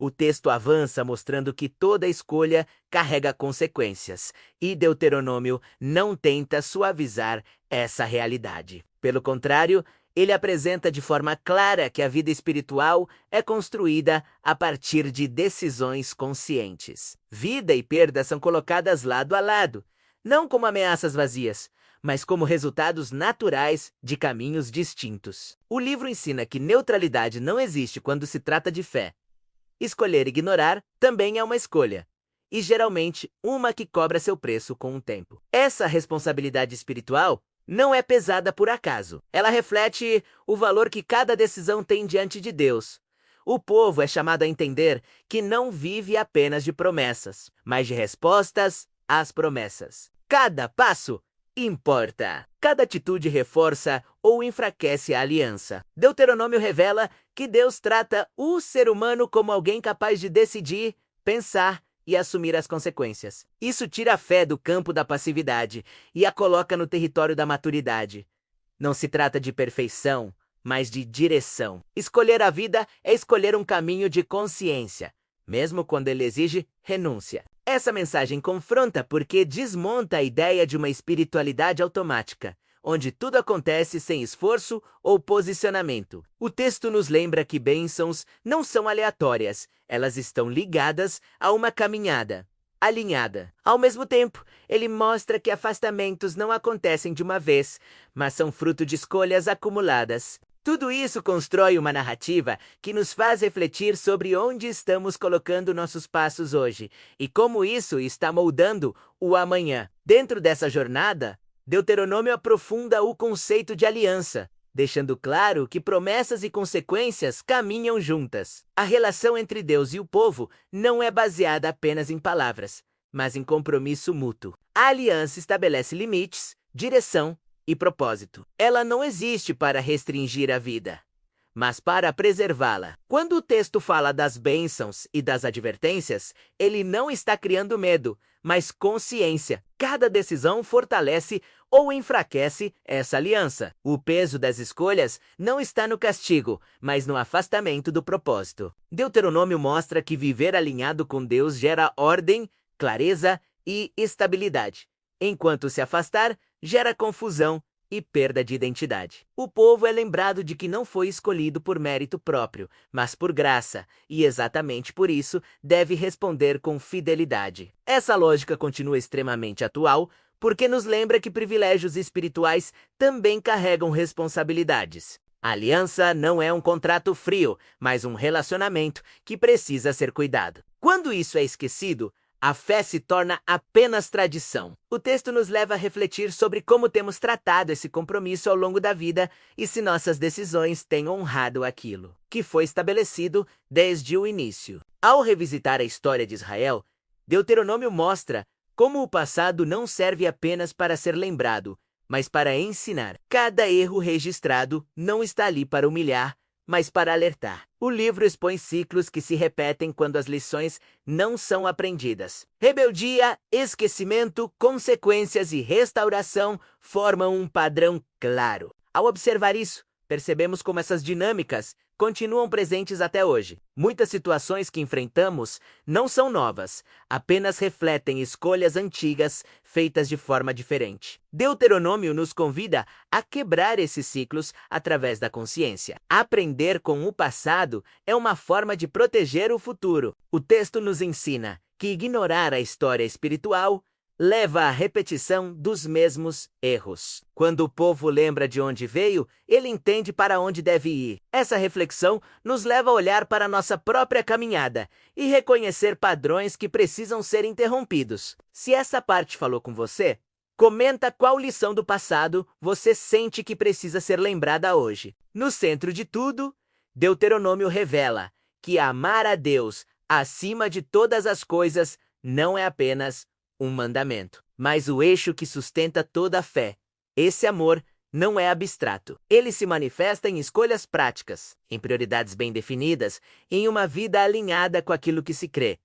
O texto avança mostrando que toda escolha carrega consequências, e Deuteronômio não tenta suavizar essa realidade. Pelo contrário, ele apresenta de forma clara que a vida espiritual é construída a partir de decisões conscientes. Vida e perda são colocadas lado a lado, não como ameaças vazias, mas como resultados naturais de caminhos distintos. O livro ensina que neutralidade não existe quando se trata de fé. Escolher ignorar também é uma escolha, e geralmente uma que cobra seu preço com o tempo. Essa responsabilidade espiritual não é pesada por acaso. Ela reflete o valor que cada decisão tem diante de Deus. O povo é chamado a entender que não vive apenas de promessas, mas de respostas às promessas. Cada passo importa. Cada atitude reforça ou enfraquece a aliança. Deuteronômio revela que Deus trata o ser humano como alguém capaz de decidir, pensar e assumir as consequências. Isso tira a fé do campo da passividade e a coloca no território da maturidade. Não se trata de perfeição, mas de direção. Escolher a vida é escolher um caminho de consciência, mesmo quando ele exige renúncia. Essa mensagem confronta porque desmonta a ideia de uma espiritualidade automática, onde tudo acontece sem esforço ou posicionamento. O texto nos lembra que bênçãos não são aleatórias, elas estão ligadas a uma caminhada, alinhada. Ao mesmo tempo, ele mostra que afastamentos não acontecem de uma vez, mas são fruto de escolhas acumuladas. Tudo isso constrói uma narrativa que nos faz refletir sobre onde estamos colocando nossos passos hoje e como isso está moldando o amanhã. Dentro dessa jornada, Deuteronômio aprofunda o conceito de aliança, deixando claro que promessas e consequências caminham juntas. A relação entre Deus e o povo não é baseada apenas em palavras, mas em compromisso mútuo. A aliança estabelece limites, direção e propósito. Ela não existe para restringir a vida, mas para preservá-la. Quando o texto fala das bênçãos e das advertências, ele não está criando medo, mas consciência. Cada decisão fortalece ou enfraquece essa aliança. O peso das escolhas não está no castigo, mas no afastamento do propósito. Deuteronômio mostra que viver alinhado com Deus gera ordem, clareza e estabilidade, enquanto se afastar gera confusão e perda de identidade. O povo é lembrado de que não foi escolhido por mérito próprio, mas por graça, e exatamente por isso deve responder com fidelidade. Essa lógica continua extremamente atual, porque nos lembra que privilégios espirituais também carregam responsabilidades. A aliança não é um contrato frio, mas um relacionamento que precisa ser cuidado. Quando isso é esquecido, a fé se torna apenas tradição. O texto nos leva a refletir sobre como temos tratado esse compromisso ao longo da vida e se nossas decisões têm honrado aquilo que foi estabelecido desde o início. Ao revisitar a história de Israel, Deuteronômio mostra como o passado não serve apenas para ser lembrado, mas para ensinar. Cada erro registrado não está ali para humilhar, mas para alertar. O livro expõe ciclos que se repetem quando as lições não são aprendidas. Rebeldia, esquecimento, consequências e restauração formam um padrão claro. Ao observar isso, percebemos como essas dinâmicas continuam presentes até hoje. Muitas situações que enfrentamos não são novas, apenas refletem escolhas antigas feitas de forma diferente. Deuteronômio nos convida a quebrar esses ciclos através da consciência. Aprender com o passado é uma forma de proteger o futuro. O texto nos ensina que ignorar a história espiritual leva à repetição dos mesmos erros. Quando o povo lembra de onde veio, ele entende para onde deve ir. Essa reflexão nos leva a olhar para nossa própria caminhada e reconhecer padrões que precisam ser interrompidos. Se essa parte falou com você, comenta qual lição do passado você sente que precisa ser lembrada hoje. No centro de tudo, Deuteronômio revela que amar a Deus acima de todas as coisas não é apenas um mandamento, mas o eixo que sustenta toda a fé. Esse amor não é abstrato. Ele se manifesta em escolhas práticas, em prioridades bem definidas e em uma vida alinhada com aquilo que se crê.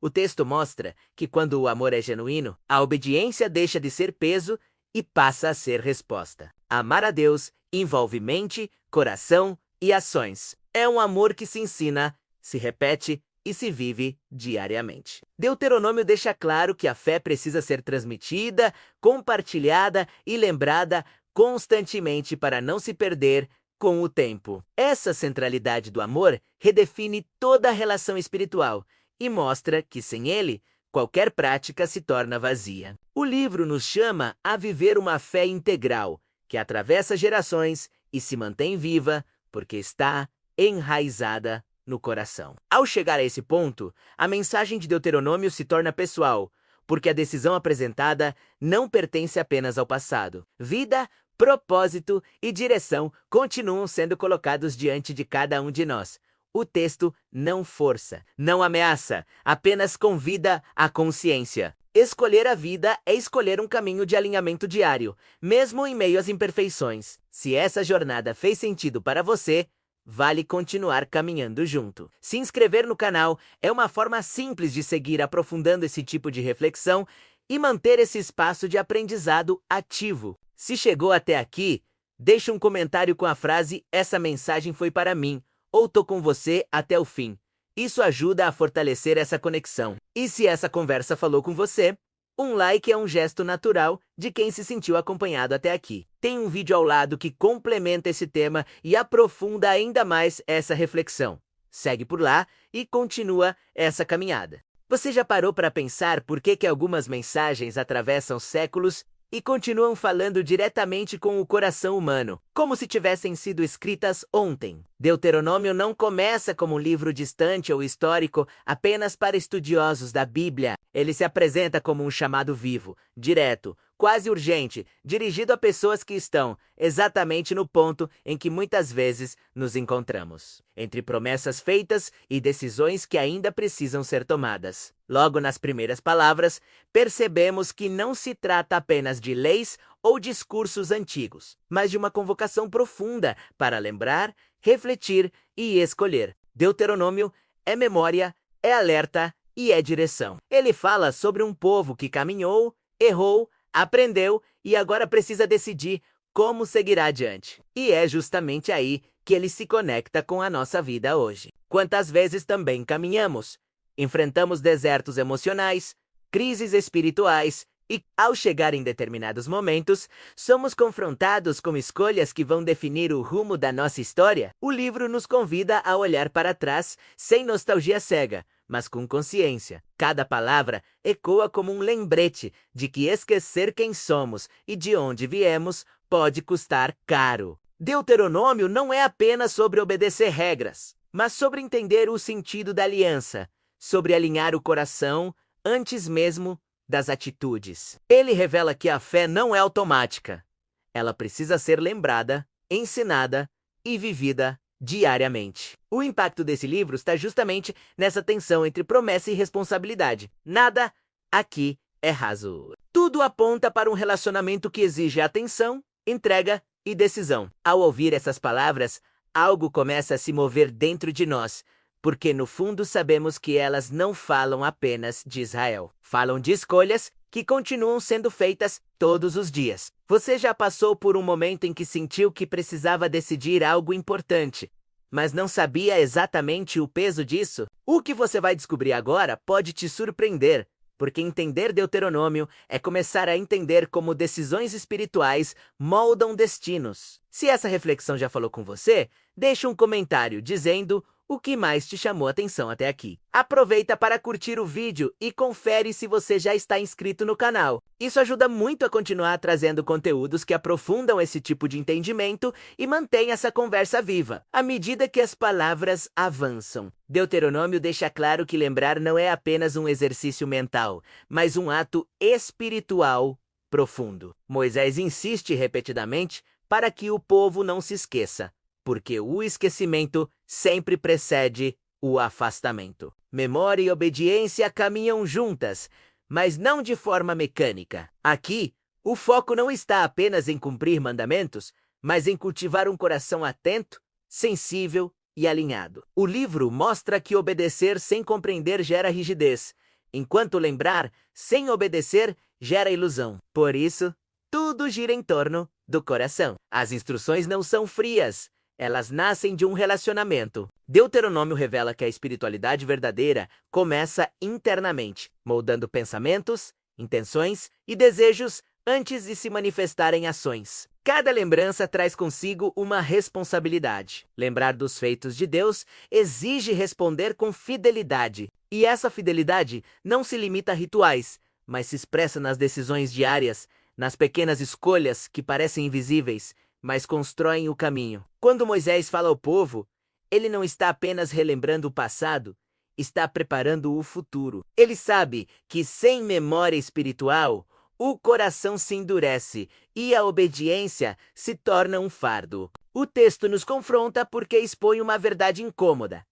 O texto mostra que quando o amor é genuíno, a obediência deixa de ser peso e passa a ser resposta. Amar a Deus envolve mente, coração e ações. É um amor que se ensina, se repete e se vive diariamente. Deuteronômio deixa claro que a fé precisa ser transmitida, compartilhada e lembrada constantemente para não se perder com o tempo. Essa centralidade do amor redefine toda a relação espiritual e mostra que sem ele, qualquer prática se torna vazia. O livro nos chama a viver uma fé integral, que atravessa gerações e se mantém viva porque está enraizada no coração. Ao chegar a esse ponto, a mensagem de Deuteronômio se torna pessoal, porque a decisão apresentada não pertence apenas ao passado. Vida, propósito e direção continuam sendo colocados diante de cada um de nós. O texto não força, não ameaça, apenas convida à consciência. Escolher a vida é escolher um caminho de alinhamento diário, mesmo em meio às imperfeições. Se essa jornada fez sentido para você, vale continuar caminhando junto. Se inscrever no canal é uma forma simples de seguir aprofundando esse tipo de reflexão e manter esse espaço de aprendizado ativo. Se chegou até aqui, deixe um comentário com a frase "Essa mensagem foi para mim" ou "Tô com você até o fim". Isso ajuda a fortalecer essa conexão. E se essa conversa falou com você, um like é um gesto natural de quem se sentiu acompanhado até aqui. Tem um vídeo ao lado que complementa esse tema e aprofunda ainda mais essa reflexão. Segue por lá e continua essa caminhada. Você já parou para pensar por que algumas mensagens atravessam séculos e continuam falando diretamente com o coração humano, como se tivessem sido escritas ontem? Deuteronômio não começa como um livro distante ou histórico apenas para estudiosos da Bíblia. Ele se apresenta como um chamado vivo, direto, quase urgente, dirigido a pessoas que estão exatamente no ponto em que muitas vezes nos encontramos, entre promessas feitas e decisões que ainda precisam ser tomadas. Logo nas primeiras palavras, percebemos que não se trata apenas de leis ou discursos antigos, mas de uma convocação profunda para lembrar, refletir e escolher. Deuteronômio é memória, é alerta e é direção. Ele fala sobre um povo que caminhou, errou, aprendeu e agora precisa decidir como seguirá adiante. E é justamente aí que ele se conecta com a nossa vida hoje. Quantas vezes também caminhamos, enfrentamos desertos emocionais, crises espirituais e, ao chegar em determinados momentos, somos confrontados com escolhas que vão definir o rumo da nossa história. O livro nos convida a olhar para trás sem nostalgia cega, mas com consciência. Cada palavra ecoa como um lembrete de que esquecer quem somos e de onde viemos pode custar caro. Deuteronômio não é apenas sobre obedecer regras, mas sobre entender o sentido da aliança, sobre alinhar o coração antes mesmo das atitudes. Ele revela que a fé não é automática. Ela precisa ser lembrada, ensinada e vivida diariamente. O impacto desse livro está justamente nessa tensão entre promessa e responsabilidade. Nada aqui é raso. Tudo aponta para um relacionamento que exige atenção, entrega e decisão. Ao ouvir essas palavras, algo começa a se mover dentro de nós, porque no fundo sabemos que elas não falam apenas de Israel. Falam de escolhas que continuam sendo feitas todos os dias. Você já passou por um momento em que sentiu que precisava decidir algo importante, mas não sabia exatamente o peso disso? O que você vai descobrir agora pode te surpreender, porque entender Deuteronômio é começar a entender como decisões espirituais moldam destinos. Se essa reflexão já falou com você, deixe um comentário dizendo o que mais te chamou a atenção até aqui. Aproveita para curtir o vídeo e confere se você já está inscrito no canal. Isso ajuda muito a continuar trazendo conteúdos que aprofundam esse tipo de entendimento e mantém essa conversa viva, à medida que as palavras avançam. Deuteronômio deixa claro que lembrar não é apenas um exercício mental, mas um ato espiritual profundo. Moisés insiste repetidamente para que o povo não se esqueça, porque o esquecimento sempre precede o afastamento. Memória e obediência caminham juntas, mas não de forma mecânica. Aqui, o foco não está apenas em cumprir mandamentos, mas em cultivar um coração atento, sensível e alinhado. O livro mostra que obedecer sem compreender gera rigidez, enquanto lembrar sem obedecer gera ilusão. Por isso, tudo gira em torno do coração. As instruções não são frias. Elas nascem de um relacionamento. Deuteronômio revela que a espiritualidade verdadeira começa internamente, moldando pensamentos, intenções e desejos antes de se manifestar em ações. Cada lembrança traz consigo uma responsabilidade. Lembrar dos feitos de Deus exige responder com fidelidade. E essa fidelidade não se limita a rituais, mas se expressa nas decisões diárias, nas pequenas escolhas que parecem invisíveis, mas constroem o caminho. Quando Moisés fala ao povo, ele não está apenas relembrando o passado, está preparando o futuro. Ele sabe que sem memória espiritual, o coração se endurece e a obediência se torna um fardo. O texto nos confronta porque expõe uma verdade incômoda.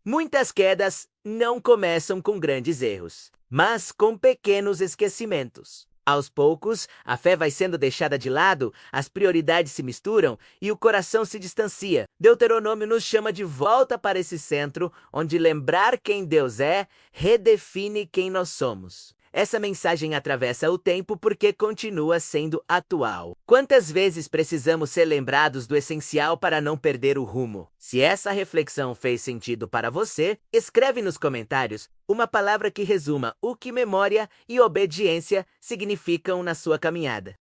Muitas quedas não começam com grandes erros, mas com pequenos esquecimentos. Aos poucos, a fé vai sendo deixada de lado, as prioridades se misturam e o coração se distancia. Deuteronômio nos chama de volta para esse centro, onde lembrar quem Deus é redefine quem nós somos. Essa mensagem atravessa o tempo porque continua sendo atual. Quantas vezes precisamos ser lembrados do essencial para não perder o rumo? Se essa reflexão fez sentido para você, escreve nos comentários uma palavra que resuma o que memória e obediência significam na sua caminhada.